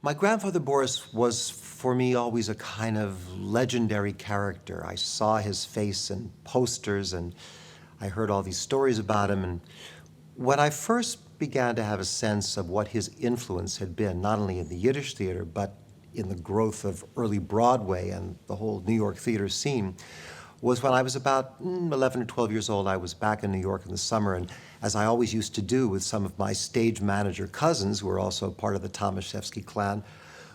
My grandfather Boris was, for me, always a kind of legendary character. I saw his face in posters and I heard all these stories about him. And when I first began to have a sense of what his influence had been, not only in the Yiddish theater, but in the growth of early Broadway and the whole New York theater scene, was when I was about 11 or 12 years old. I was back in New York in the summer, and as I always used to do with some of my stage manager cousins, who were also part of the Thomashefsky clan,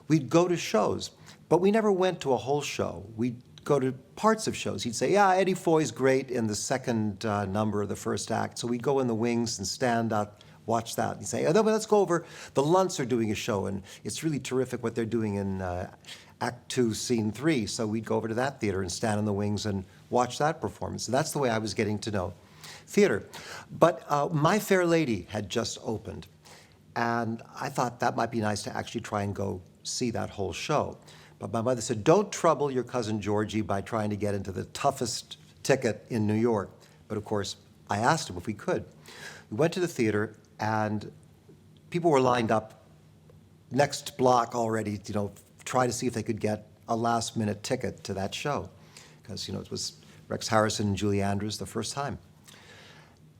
we'd go to shows, but we never went to a whole show. We'd go to parts of shows. He'd say, yeah, Eddie Foy's great in the second number of the first act, so we'd go in the wings and stand up, watch that. He'd say, oh, no, but let's go over, the Lunts are doing a show, and it's really terrific what they're doing in Act 2, Scene 3. So we'd go over to that theater and stand in the wings and watch that performance. And that's the way I was getting to know theater. But My Fair Lady had just opened, and I thought that might be nice to actually try and go see that whole show. But my mother said, don't trouble your cousin Georgie by trying to get into the toughest ticket in New York. But of course, I asked him if we could. We went to the theater, and people were lined up next block already, try to see if they could get a last-minute ticket to that show. Because, it was Rex Harrison and Julie Andrews the first time.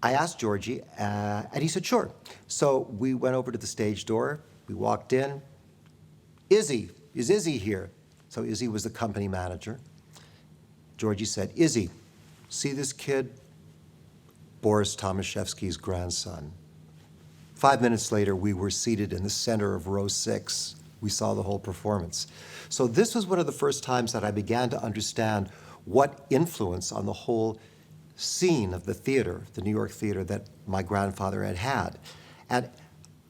I asked Georgie, and he said, sure. So we went over to the stage door. We walked in. Izzy, is Izzy here? So Izzy was the company manager. Georgie said, Izzy, see this kid? Boris Thomashefsky's grandson. 5 minutes later, we were seated in the center of row 6. We saw the whole performance. So this was one of the first times that I began to understand what influence on the whole scene of the theater, the New York theater, that my grandfather had had. And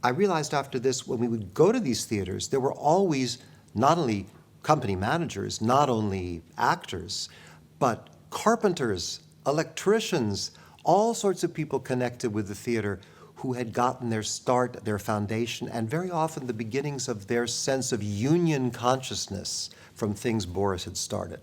I realized after this, when we would go to these theaters, there were always not only company managers, not only actors, but carpenters, electricians, all sorts of people connected with the theater who had gotten their start, their foundation, and very often the beginnings of their sense of union consciousness from things Boris had started.